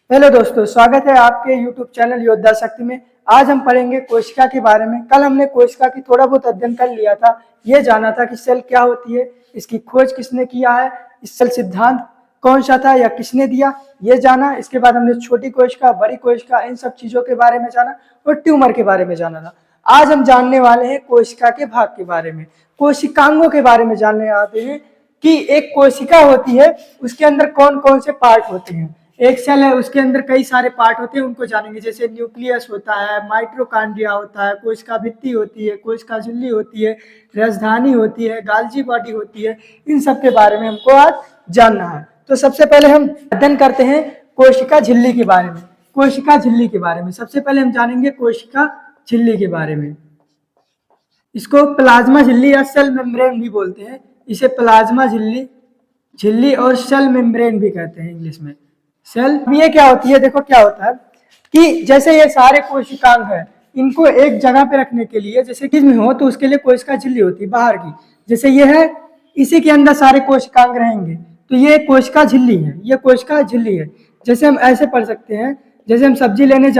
Hello दोस्तों, स्वागत है आपके YouTube चैनल योद्धा शक्ति में। आज हम पढ़ेंगे कोशिका के बारे में। कल हमने कोशिका की थोड़ा बहुत अध्ययन कर लिया था। ये जाना था कि सेल क्या होती है, इसकी खोज किसने किया है, इस सेल सिद्धांत कौन सा था या किसने दिया, ये जाना। इसके बाद हमने छोटी कोशिका, बड़ी कोशिका, इन सब चीजों के बारे में जाना और ट्यूमर के बारे में जाना था। आज हम जानने वाले हैं कोशिका के भाग के बारे में, कोशिकांगों के बारे में जानने आते हैं कि एक कोशिका होती है, उसके अंदर कौन कौन से पार्ट होते हैं। एक सेल है, उसके अंदर कई सारे पार्ट होते हैं, उनको जानेंगे। जैसे न्यूक्लियस होता है, माइटोकॉन्ड्रिया होता है, कोशिका भित्ति होती है, कोशिका झिल्ली होती है, राजधानी होती है, गाल्जी बॉडी होती है। इन सब के बारे में हमको आज जानना है। तो सबसे पहले हम अध्ययन करते हैं कोशिका झिल्ली के बारे में। कोशिका झिल्ली के बारे में सबसे पहले हम जानेंगे कोशिका झिल्ली के बारे में। इसको प्लाज्मा झिल्ली या सेल मेम्ब्रेन भी बोलते हैं। इसे प्लाज्मा झिल्ली और सेल मेम्ब्रेन भी कहते हैं इंग्लिश में। सेल ये क्या होती है, देखो क्या होता है कि जैसे ये सारे कोशिकांग हैं, इनको एक जगह पे रखने के लिए, जैसे कि में हो तो उसके लिए कोशिका झिल्ली होती है बाहर की। जैसे ये है, इसी के अंदर सारे कोशिकांग रहेंगे, तो ये कोशिका झिल्ली है, ये कोशिका झिल्ली है। जैसे हम ऐसे पढ़ सकते हैं, जैसे हम सब्जी लेने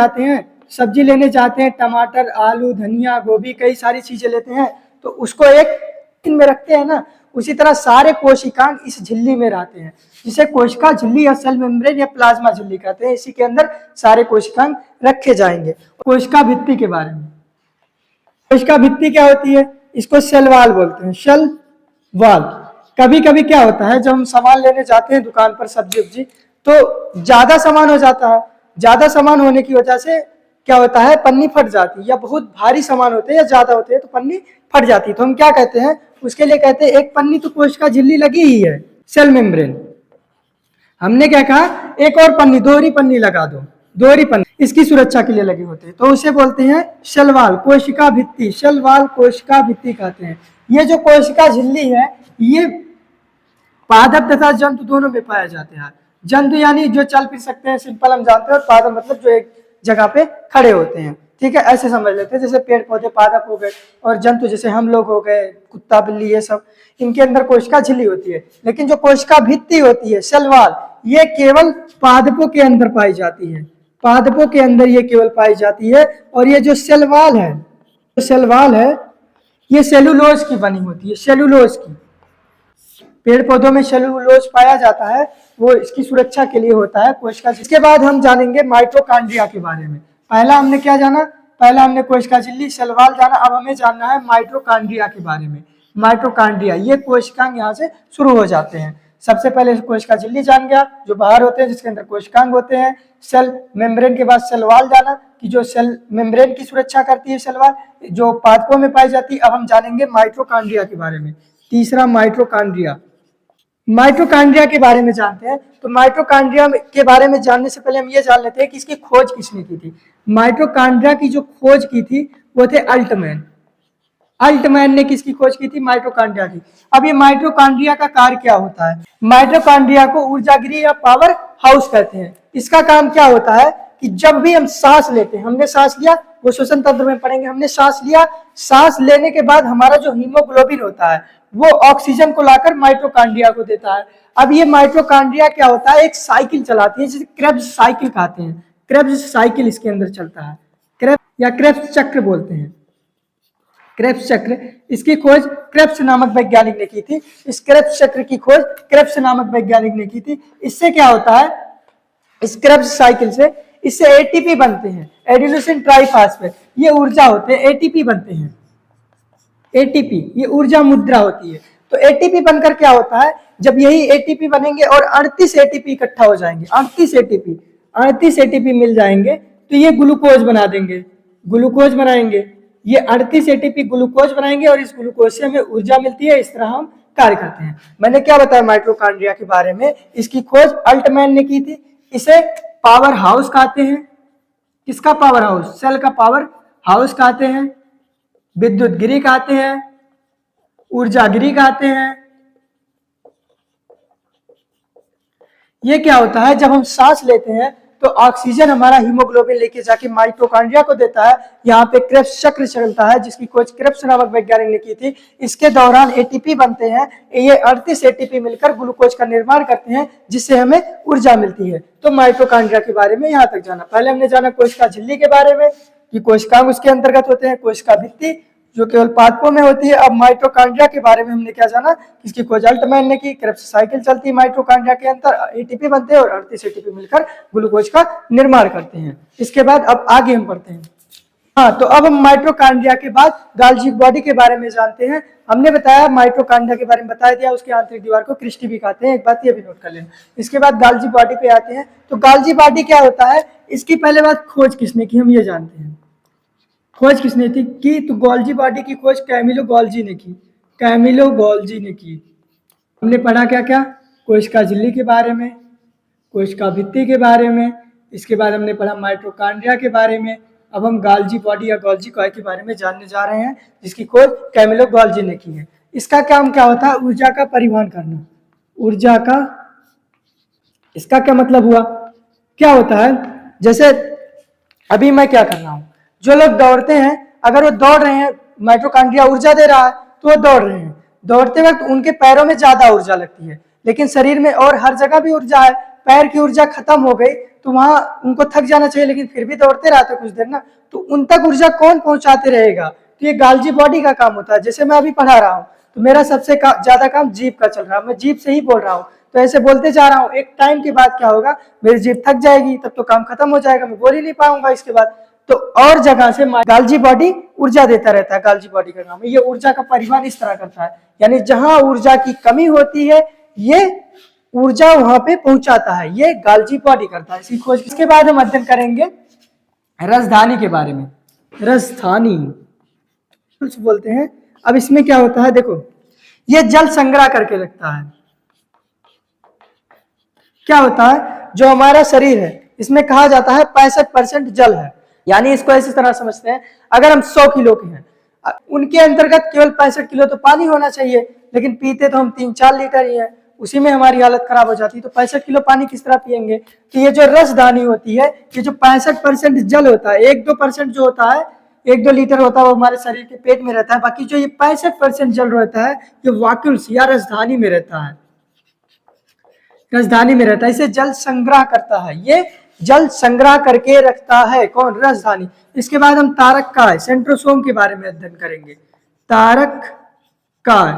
जाते हैं, टमाटर, आलू, धनिया, गोभी, कई सारी चीजें लेते हैं, तो उसको एक टिन में रखते हैं ना, उसी तरह सारे कोशिकांग इस झिल्ली में रहते हैं, जिसे कोशिका झिल्ली या सेल मेम्ब्रेन या प्लाज्मा झिल्ली कहते हैं। इसी के अंदर सारे कोशिकांग रखे जाएंगे। कोशिका भित्ति के बारे में, कोशिका भित्ति क्या होती है, इसको सेल वॉल बोलते हैं, सेल वॉल। कभी कभी क्या होता है, जब हम सामान लेने जाते हैं दुकान पर, सब्जी उब्जी, तो ज्यादा सामान हो जाता है। ज्यादा सामान होने की वजह से क्या होता है, पन्नी फट जाती है, या बहुत भारी सामान होते हैं या ज्यादा होते हैं तो पन्नी फट जाती है। तो हम क्या कहते हैं, उसके लिए कहते हैं एक पन्नी तो कोशिका झिल्ली लगी ही है, सेल मेम्ब्रेन। हमने क्या कहा, एक और पन्नी, दोहरी पन्नी लगा दो, दोहरी पन्नी इसकी सुरक्षा के लिए लगे होते हैं, तो उसे बोलते हैं सेल वॉल, कोशिका भित्ति। सेल वॉल कोशिका भित्ति कहते हैं। ये जो कोशिका झिल्ली है, ये पादप तथा जंतु दोनों में पाया जाते हैं। जंतु यानी जो चल फिर सकते हैं, सिंपल हम जानते हैं, और पादप मतलब जो एक जगह पे खड़े होते हैं। ठीक है, ऐसे समझ लेते हैं। जैसे पेड़ पौधे पादप हो गए, और जंतु जैसे हम लोग हो गए, कुत्ता बिल्ली, ये सब, इनके अंदर कोशिका झिल्ली होती है। लेकिन जो कोशिका भित्ति होती है, सेल वॉल, ये केवल पादपों के अंदर पाई जाती है, पादपों के अंदर ये केवल पाई जाती है। और ये जो सेल वॉल है, ये सेलुलोज की बनी होती है, सेलुलोज की। पेड़ पौधों में सेलुलोज पाया जाता है, वो इसकी सुरक्षा के लिए होता है कोशिका। इसके बाद हम जानेंगे माइटोकॉन्ड्रिया के बारे में। पहला हमने क्या जाना, पहला हमने कोशिका झिल्ली, सेल वॉल जाना। अब हमें जानना है माइटोकॉन्ड्रिया के बारे में। माइटोकॉन्ड्रिया, ये कोशिकांग यहाँ से शुरू हो जाते हैं। सबसे पहले कोशिका झिल्ली जान गया, जो बाहर होते हैं, जिसके अंदर कोशिकांग होते हैं। सेल मेम्ब्रेन के बाद सेल वॉल जाना, कि जो सेल मेम्ब्रेन की सुरक्षा करती है, सेल वॉल जो पादपों में पाई जाती है। अब हम जानेंगे माइटोकॉन्ड्रिया के बारे में। तीसरा माइटोकॉन्ड्रिया, माइटोकॉन्ड्रिया के बारे में जानते हैं। तो माइटोकॉन्ड्रिया के बारे में जानने से पहले हम ये जान लेते हैं कि इसकी खोज किसने की थी। माइटोकॉन्ड्रिया की जो खोज की थी वो थे अल्टमैन। अल्टमैन ने किसकी खोज की थी, माइटोकॉन्ड्रिया की। अब ये माइटोकॉन्ड्रिया का कार्य क्या होता है, माइटोकॉन्ड्रिया को ऊर्जागिरी या पावर हाउस कहते हैं। इसका काम क्या होता है कि जब भी हम सांस लेते हैं, हमने सांस लिया, वो श्वसन तंत्र में पढ़ेंगे, हमने सांस लिया, सांस लेने के बाद हमारा जो हीमोग्लोबिन होता है, वो ऑक्सीजन को लाकर माइटोकॉन्ड्रिया को देता है। अब ये माइटोकॉन्ड्रिया क्या होता है, एक साइकिल चलाती है, जिसे क्रेब्स साइकिल कहते हैं। क्रेब्स साइकिल इसके अंदर चलता है, क्रेब्स या क्रेब्स चक्र बोलते हैं। क्रेब्स चक्र, इसकी खोज क्रेब्स नामक वैज्ञानिक ने की थी। इस क्रेब्स चक्र की खोज क्रेब्स नामक वैज्ञानिक ने की थी। इससे क्या होता है, इस क्रेब्स साइकिल से, इससे एटीपी बनते हैं, एडिनोसिन ट्राइफॉस्फेट, ये ऊर्जा होते हैं, एटीपी बनते हैं। एटीपी ये ऊर्जा मुद्रा होती है। तो एटीपी बनकर क्या होता है, जब यही एटीपी बनेंगे और 38 एटीपी इकट्ठा हो जाएंगे, 38 एटीपी मिल जाएंगे, तो ये ग्लूकोज बना देंगे, ग्लूकोज बनाएंगे। ये 38 एटीपी ग्लूकोज बनाएंगे और इस ग्लूकोज से हमें ऊर्जा मिलती है। इस तरह हम कार्य करते हैं। मैंने क्या बताया माइटोकॉन्ड्रिया के बारे में, इसकी खोज अल्टमैन ने की थी। इसे पावर हाउस कहते हैं। किसका पावर हाउस, सेल का पावर हाउस कहते हैं, विद्युत गिरी कहते हैं, ऊर्जा गिरी कहते हैं। ये क्या होता है, जब हम सांस लेते हैं तो ऑक्सीजन हमारा हीमोग्लोबिन लेके जाके माइटोकॉन्ड्रिया को देता है। यहाँ पे क्रेब्स चक्र चलता है जिसकी खोज क्रेब्स नामक वैज्ञानिक ने की थी। इसके दौरान एटीपी बनते हैं, ये 38 एटीपी मिलकर ग्लूकोज का निर्माण करते हैं जिससे हमें ऊर्जा मिलती है। तो माइटोकॉन्ड्रिया के बारे में यहाँ तक जाना। पहले हमने जाना कोशिका झिल्ली के बारे में कि कोशिकांग उसके अंतर्गत होते हैं, कोशिका भित्ति जो केवल पादपों में होती है। अब माइटोकॉन्ड्रिया के बारे में हमने क्या जाना, इसकी खोज अल्टमैन ने की। क्रेब्स साइकिल चलती है माइटोकॉन्ड्रिया के अंदर, एटीपी बनते हैं और 38 एटीपी मिलकर ग्लूकोज का निर्माण करते हैं। इसके बाद अब आगे हम पढ़ते हैं। हाँ, तो अब हम माइटोकॉन्ड्रिया के बाद गाल्जी बॉडी के बारे में जानते हैं। हमने बताया माइटोकॉन्ड्रिया के बारे में बता दिया, उसकी आंतरिक दीवार को क्रिस्टी भी कहते हैं, एक बात ये भी नोट कर लेना। इसके बाद गाल्जी बॉडी पे आते हैं। तो गाल्जी बॉडी क्या होता है, इसकी पहले बात खोज किसने की हम ये जानते हैं। खोज किसने की तो गोल्जी बॉडी की खोज कैमिलो गोल्जी ने की। कैमिलो गोल्जी ने की। हमने पढ़ा क्या क्या, कोशिका झिल्ली के बारे में, कोशिका भित्ति के बारे में, इसके बाद हमने पढ़ा माइटोकॉन्ड्रिया के बारे में। अब हम गाल्जी बॉडी या गोल्जी कॉय के बारे में जानने जा रहे हैं जिसकी खोज कैमिलो गोल्जी ने की है। इसका काम क्या होता है, ऊर्जा का परिवहन करना। ऊर्जा का, इसका क्या मतलब हुआ, क्या होता है, जैसे अभी मैं क्या कर रहा हूं, जो लोग दौड़ते हैं अगर वो दौड़ रहे हैं, माइटोकॉन्ड्रिया ऊर्जा दे रहा है तो वो दौड़ रहे हैं। दौड़ते वक्त उनके पैरों में ज्यादा ऊर्जा लगती है, लेकिन शरीर में और हर जगह भी ऊर्जा है। पैर की ऊर्जा खत्म हो गई तो वहां उनको थक जाना चाहिए, लेकिन फिर भी दौड़ते रहते कुछ देर ना, तो उन तक ऊर्जा कौन पहुंचाते रहेगा, तो ये गाल्जी बॉडी का काम होता है। जैसे मैं अभी पढ़ा रहा हूँ तो मेरा सबसे ज्यादा काम जीभ का चल रहा है, मैं जीभ से ही बोल रहा हूँ, तो ऐसे बोलते जा रहा हूँ। एक टाइम के बाद क्या होगा, मेरी जीभ थक जाएगी, तब तो काम खत्म हो जाएगा, मैं बोल ही नहीं पाऊंगा इसके बाद। तो और जगह से गाल्जी बॉडी ऊर्जा देता रहता है, गाल्जी बॉडी का काम है। ये ऊर्जा का परिवहन इस तरह करता है, यानी जहां ऊर्जा की कमी होती है ये ऊर्जा वहां पे पहुंचाता है, ये गाल्जी बॉडी करता है इसकी खोज। इसके बाद हम अध्ययन करेंगे रसधानी के बारे में। रसधानी कुछ बोलते हैं। अब इसमें क्या होता है, देखो ये जल संग्रह करके रखता है। क्या होता है, जो हमारा शरीर है इसमें कहा जाता है 65% जल है, यानी इसको ऐसी तरह समझते हैं, अगर हम 100 किलो के हैं, उनके अंतर्गत केवल 65 किलो तो पानी होना चाहिए, लेकिन पीते तो हम 3-4 लीटर ही है, उसी में हमारी हालत खराब हो जाती है। तो 65 किलो पानी किस तरह पियेंगे, तो ये जो रसधानी होती है, ये जो 65% जल होता है, 1-2% जो होता है, 1-2 लीटर होता है वो हमारे शरीर के पेट में रहता है, बाकी जो ये 65% जल रहता है ये वाक्यूल्स या रसधानी में रहता है, रसधानी में रहता है। इसे जल संग्रह करता है, ये जल संग्रह करके रखता है कौन, रसधानी। इसके बाद हम तारक काय सेंट्रोसोम के बारे में अध्ययन करेंगे। तारक काय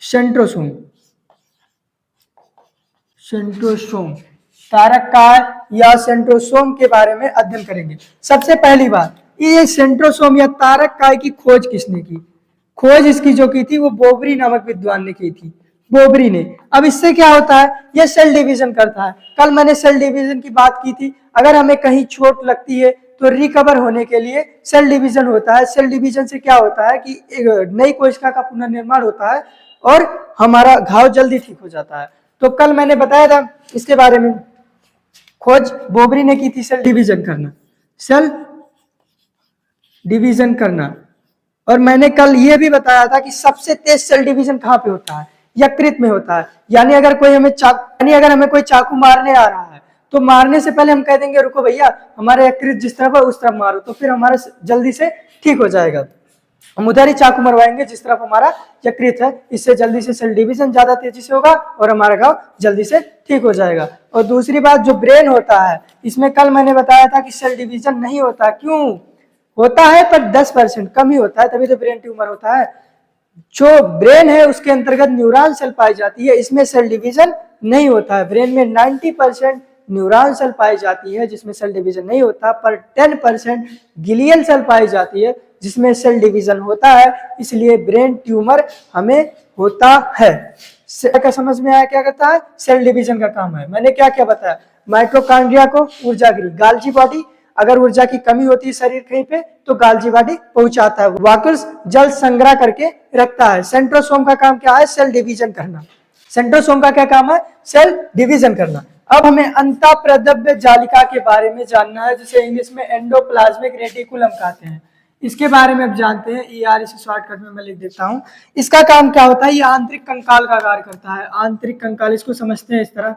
सेंट्रोसोम, सेंट्रोसोम, तारक काय या सेंट्रोसोम के बारे में अध्ययन करेंगे। सबसे पहली बात, ये सेंट्रोसोम या तारक काय की खोज किसने की, खोज इसकी जो की थी वो बोबरी नामक विद्वान ने की थी, बोबरी ने। अब इससे क्या होता है, ये सेल डिवीजन करता है। कल मैंने सेल डिवीजन की बात की थी, अगर हमें कहीं चोट लगती है तो रिकवर होने के लिए सेल डिवीजन होता है। सेल डिवीजन से क्या होता है कि नई कोशिका का पुनर्निर्माण होता है और हमारा घाव जल्दी ठीक हो जाता है। तो कल मैंने बताया था इसके बारे में, खोज बोबरी ने की थी सेल डिवीजन करना, सेल डिवीजन करना। और मैंने कल ये भी बताया था कि सबसे तेज सेल डिवीजन कहाँ पे होता है, यकृत में होता है। यानी अगर हमें कोई चाकू मारने आ रहा है तो मारने से पहले हम कह देंगे रुको भैया, हमारे यकृत जिस तरफ है उस तरफ मारो, तो फिर हमारा जल्दी से ठीक हो जाएगा। हम उधर ही चाकू मरवाएंगे जिस तरफ हमारा यकृत है, इससे जल्दी से सेल डिवीजन ज्यादा तेजी से होगा और हमारा घाव जल्दी से ठीक हो जाएगा। और दूसरी बात, जो ब्रेन होता है, इसमें कल मैंने बताया था कि सेल डिवीजन नहीं होता। क्यों होता है, पर 10% कम ही होता है, तभी तो ब्रेन ट्यूमर होता है। जो ब्रेन है उसके अंतर्गत न्यूरॉन सेल पाई जाती है, इसमें सेल डिवीजन नहीं होता है। ब्रेन में 90% न्यूरॉन सेल पाई जाती है जिसमें सेल डिवीजन नहीं होता, पर 10% गिलियल सेल पाई जाती है जिसमें सेल डिवीजन होता है। इसलिए ब्रेन ट्यूमर हमें होता है। क्या समझ में आया, क्या करता है, सेल डिवीजन का काम है। मैंने क्या क्या बताया, माइटोकॉन्ड्रिया को ऊर्जा गिरी, गाल्जी बॉडी अगर ऊर्जा की कमी होती है शरीर कहीं पे तो गाल्जी बॉडी पहुंचाता है, वाकल्स जल संग्रह करके रखता है। सेंट्रोसोम का काम क्या है, सेल डिवीजन करना। सेंट्रोसोम का क्या काम है, सेल डिवीजन करना। अब हमें अंतःप्रद्रव्य जालिका के बारे में जानना है, जिसे इंग्लिश में एंडोप्लाज्मिक रेटिकुलम कहते हैं। इसके बारे में अब जानते हैं। ER इसे शॉर्टकट में मैं लिख देता हूँ। इसका काम क्या होता है, ये आंतरिक कंकाल का कार्य करता है। आंतरिक कंकाल, इसको समझते हैं इस तरह,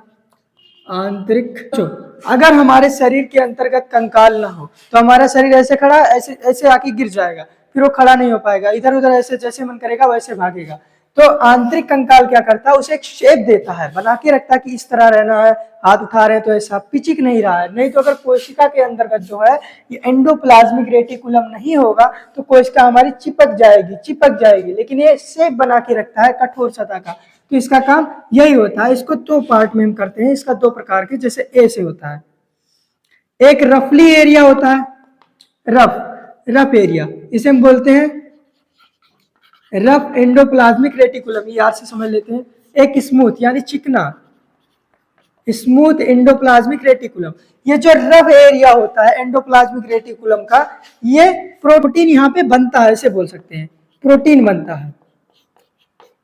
आंतरिक। तो अगर हमारे शरीर के अंतर्गत कंकाल ना हो तो हमारा शरीर ऐसे खड़ा ऐसे ऐसे आके गिर जाएगा, फिर वो खड़ा नहीं हो पाएगा, इधर उधर ऐसे जैसे मन करेगा वैसे भागेगा। तो आंतरिक कंकाल क्या करता है, उसे एक शेप देता है, बना के रखता है कि इस तरह रहना है, हाथ उठा रहे हैं तो ऐसा पिचिक नहीं रहा है। नहीं तो अगर कोशिका के अंतर्गत जो है ये एंडोप्लाज्मिक रेटिकुलम नहीं होगा तो कोशिका हमारी चिपक जाएगी, लेकिन ये शेप बना के रखता है कठोर सतह का। तो इसका काम यही होता है। इसको दो पार्ट में हम करते हैं, इसका दो प्रकार के, जैसे ए से होता है। एक रफली एरिया होता है, रफ एरिया, इसे हम बोलते हैं रफ एंडोप्लाज्मिक रेटिकुलम, ये याद से समझ लेते हैं। एक स्मूथ यानी चिकना, स्मूथ एंडोप्लाज्मिक रेटिकुलम। ये जो रफ एरिया होता है एंडोप्लाज्मिक रेटिकुलम का, ये प्रोटीन यहाँ पे बनता है, ऐसे बोल सकते हैं प्रोटीन बनता है।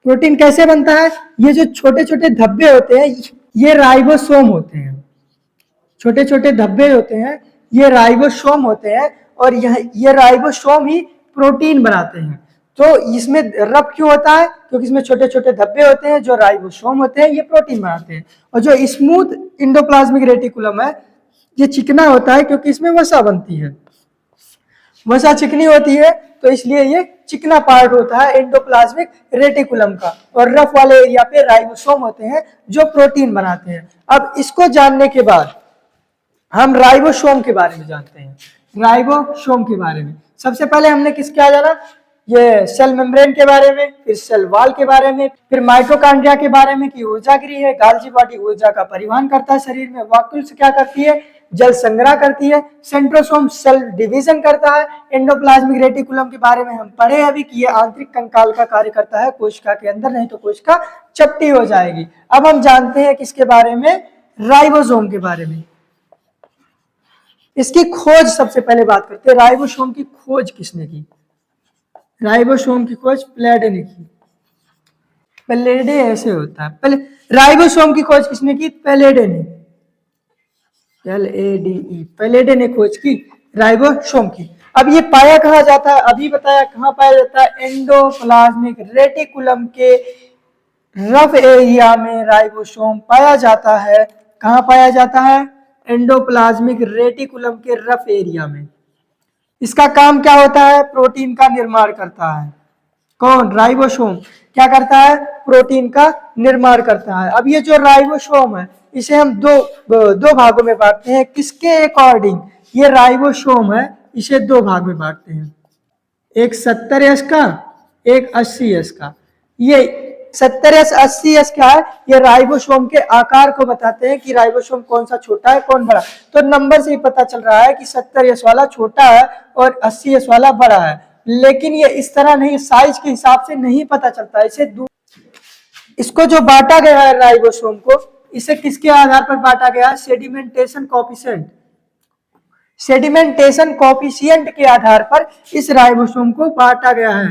प्रोटीन कैसे बनता है, ये जो छोटे छोटे धब्बे होते हैं ये राइबोसोम होते हैं, छोटे छोटे धब्बे होते हैं ये राइबोसोम होते हैं, और ये राइबोसोम ही प्रोटीन बनाते हैं। तो इसमें रफ क्यों होता है, क्योंकि इसमें छोटे छोटे धब्बे होते हैं जो राइबोसोम होते हैं, ये प्रोटीन बनाते हैं। और जो स्मूथ एंडोप्लाज्मिक रेटिकुलम है ये चिकना होता है, क्योंकि इसमें वसा बनती है, वसा चिकनी होती है, तो इसलिए ये चिकना पार्ट होता है एंडोप्लाज्मिक रेटिकुलम का। और रफ वाले एरिया पे राइबोसोम होते हैं जो प्रोटीन बनाते हैं। अब इसको जानने के बाद हम राइबोसोम के बारे में जानते हैं। राइबोसोम के बारे में सबसे पहले हमने किसका जाना, ये सेल मेम्ब्रेन के बारे में, फिर सेल वॉल के बारे में, फिर माइटोकॉन्ड्रिया के बारे में कि ऊर्जा गृह है, गाल्जी बॉडी ऊर्जा का परिवहन करता है शरीर में, वॉक्यूल्स क्या करती है, जल संग्रह करती है, सेंट्रोसोम सेल डिवीजन करता है। एंडोप्लाज्मिक रेटिकुलम के बारे में हम पढ़े अभी कि ये आंतरिक कंकाल का कार्य करता है कोशिका के अंदर, नहीं तो कोशिका चपटी हो जाएगी। अब हम जानते हैं किसके बारे में, राइबोसोम के बारे में। इसकी खोज सबसे पहले बात करते हैं, राइबोसोम की खोज किसने की। राइबोसोम की खोज प्लेडे ने की। प्लेडे ऐसे होता है, पहले राइबोसोम की खोज किसने की, प्लेडे ने, LADE, प्लेडे ने खोज की राइबोसोम की। अब ये पाया कहाँ जाता है, अभी बताया कहाँ पाया जाता है, एंडोप्लाज्मिक रेटिकुलम के रफ एरिया में राइबोसोम पाया जाता है। कहाँ पाया जाता है, एंडोप्लाज्मिक रेटिकुलम के रफ एरिया में। इसका काम क्या होता है, प्रोटीन का निर्माण करता है। कौन, राइबोसोम क्या करता है, प्रोटीन का निर्माण करता है। अब ये जो राइबोसोम है इसे हम दो भागों में बांटते हैं, किसके अकॉर्डिंग, ये राइबोसोम है इसे दो भाग में बांटते हैं, एक 70S का, एक 80S का। ये 70S 80S क्या है, ये राइबोसोम के आकार को बताते हैं कि राइबोसोम कौन सा छोटा है कौन बड़ा। तो नंबर से ही पता चल रहा है कि 70S वाला छोटा है और 80S वाला बड़ा है, लेकिन ये इस तरह नहीं, साइज के हिसाब से नहीं पता चलता। इसको जो बांटा गया है राइबोसोम को, इसे किसके आधार पर बांटा गया है, सेडिमेंटेशन कोएफिशिएंट, सेडिमेंटेशन कोएफिशिएंट के आधार पर इस राइबोसोम को बांटा गया है।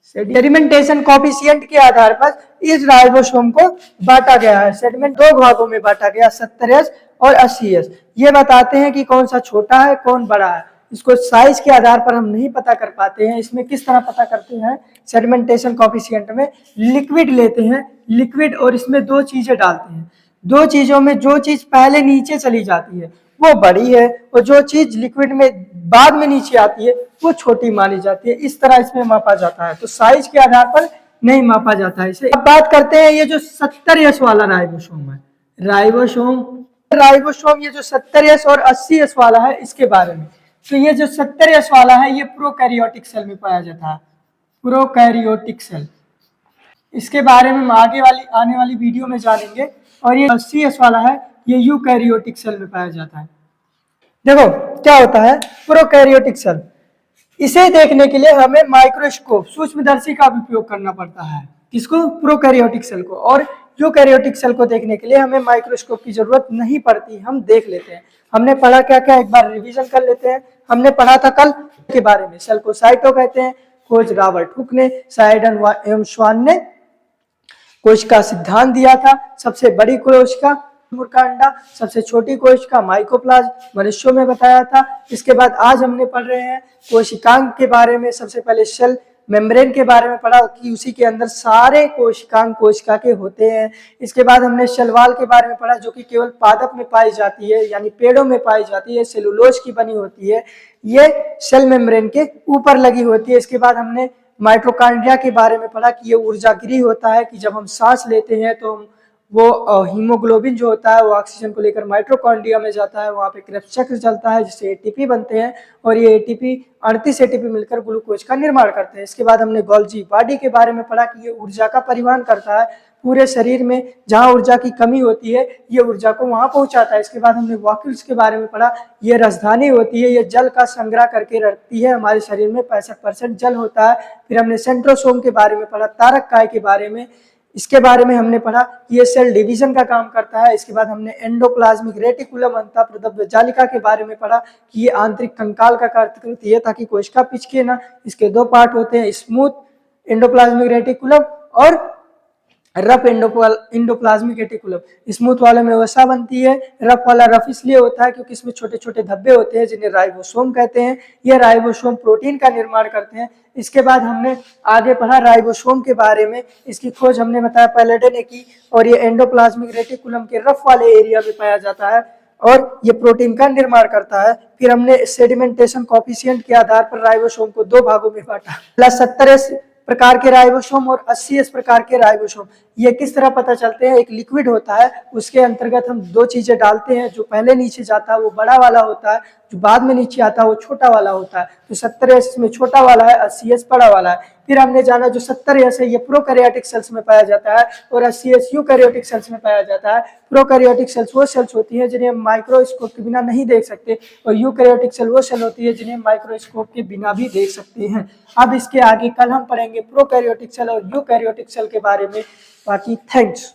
सेडिमेंटेशन कोएफिशिएंट के आधार पर इस राइबोसोम को बांटा गया है। सेडिमेंट दो भागों में बांटा गया, 70S और 80S। ये बताते हैं कि कौन सा छोटा है कौन बड़ा है। इसको साइज के आधार पर हम नहीं पता कर पाते हैं। इसमें किस तरह पता करते हैं, सेडिमेंटेशन कोएफिशिएंट में लिक्विड लेते हैं, लिक्विड, और इसमें दो चीजें डालते हैं। दो चीजों में जो चीज पहले नीचे चली जाती है वो बड़ी है, और जो चीज लिक्विड में बाद में नीचे आती है वो छोटी मानी जाती है। इस तरह इसमें मापा जाता है, तो साइज के आधार पर नहीं मापा जाता है इसे। अब बात करते हैं ये जो 70S वाला राइबोसोम है, राइबोसोम ये जो 70S और 80S वाला है इसके बारे में। तो ये जो 70S वाला है ये प्रोकैरियोटिक सेल में पाया जाता है, प्रोकैरियोटिक सेल। इसके बारे में हम आने वाली वीडियो में जानेंगे। और ये 80S वाला है ये यूकैरियोटिक सेल में पाया जाता है। देखो क्या होता है प्रोकैरियोटिक सेल, इसे देखने के लिए हमें माइक्रोस्कोप, सूक्ष्मदर्शी का उपयोग करना पड़ता है। किसको, प्रोकैरियोटिक सेल को। और यूकैरियोटिक सेल को देखने के लिए हमें माइक्रोस्कोप की जरूरत नहीं पड़ती, हम देख लेते हैं। हमने पढ़ा क्या क्या, एक बार रिवीजन कर लेते हैं। हमने पढ़ा था कल के बारे में, सेल को साइटो कहते हैं, खोज रॉबर्ट हुक ने, साइडन एवं स्वान ने कोशिका सिद्धांत दिया था। सबसे बड़ी कोशिका का अंडा, सबसे छोटी कोशिका माइकोप्लाज्म मनुष्यों में बताया था। इसके बाद आज हमने पढ़ रहे हैं कोशिकांग के बारे में। सबसे पहले सेल मेम्ब्रेन के बारे में पढ़ा कि उसी के अंदर सारे कोशिकांग कोशिका के होते हैं। इसके बाद हमने शैलवाल के बारे में पढ़ा जो कि केवल पादप में पाई जाती है, यानी पेड़ों में पाई जाती है, सेलुलोज की बनी होती है, ये सेल मेम्ब्रेन के ऊपर लगी होती है। इसके बाद हमने माइटोकॉन्ड्रिया के बारे में पढ़ा कि ये ऊर्जा गृह होता है कि जब हम सांस लेते हैं तो वो हीमोग्लोबिन जो होता है वो ऑक्सीजन को लेकर माइटोकॉन्ड्रिया में जाता है, वहाँ पे क्रेब्स चक्र चलता है जिससे एटीपी बनते हैं और ये एटीपी 38 एटीपी मिलकर ग्लूकोज का निर्माण करते हैं। इसके बाद हमने गोल्जी बॉडी के बारे में पढ़ा कि ये ऊर्जा का परिवहन करता है पूरे शरीर में, जहाँ ऊर्जा की कमी होती है ये ऊर्जा को वहाँ पहुँचाता है। इसके बाद हमने वॉक्यूल्स के बारे में पढ़ा, ये राजधानी होती है, ये जल का संग्रह करके रखती है, हमारे शरीर में 65% जल होता है। फिर हमने सेंट्रोसोम के बारे में पढ़ा, तारक काय के बारे में, इसके बारे में हमने पढ़ा कि ये सेल डिवीजन का काम करता है। इसके बाद हमने एंडोप्लाज्मिक रेटिकुलम अंतःप्रदव्य जालिका के बारे में पढ़ा कि ये आंतरिक कंकाल का कार्य करती है ताकि कोशिका पिचके ना। इसके दो पार्ट होते हैं, स्मूथ एंडोप्लाज्मिक रेटिकुलम और रफ एंडोप्लाज्मिक रेटिकुलम। स्मूथ वाले में वसा बनती है, रफ वाला रफ इसलिए होता है क्योंकि इसमें छोटे छोटे धब्बे होते हैं जिन्हें राइबोसोम कहते हैं। ये राइबोसोम प्रोटीन का निर्माण करते हैं। इसके बाद हमने आगे पढ़ा राइबोसोम के बारे में, इसकी खोज हमने बताया पैलेडे ने की और ये एंडोप्लाज्मिक रेटिकुलम के रफ वाले एरिया में पाया जाता है और ये प्रोटीन का निर्माण करता है। फिर हमने सेडिमेंटेशन कोफिशिएंट के आधार पर राइबोसोम को दो भागों में बांटा, 70 प्रकार के राइबोसोम और 80 प्रकार के राइबोसोम। ये किस तरह पता चलते हैं, एक लिक्विड होता है उसके अंतर्गत हम दो चीजें डालते हैं, जो पहले नीचे जाता है वो बड़ा वाला होता है, जो बाद में नीचे आता है वो छोटा वाला होता है। तो 70S में छोटा वाला है, 80S बड़ा वाला है। फिर हमने जाना जो 70S है ये प्रोकैरियोटिक सेल्स में पाया जाता है और 80S यूकैरियोटिक सेल्स में पाया जाता है। प्रोकैरियोटिक सेल्स वो सेल्स होती है जिन्हें हम माइक्रोस्कोप के बिना नहीं देख सकते और यूकैरियोटिक सेल वो सेल होती है जिन्हें माइक्रोस्कोप के बिना भी देख सकते हैं। अब इसके आगे कल हम पढ़ेंगे प्रोकैरियोटिक सेल और यूकैरियोटिक सेल के बारे में। बाकी थैंक्स।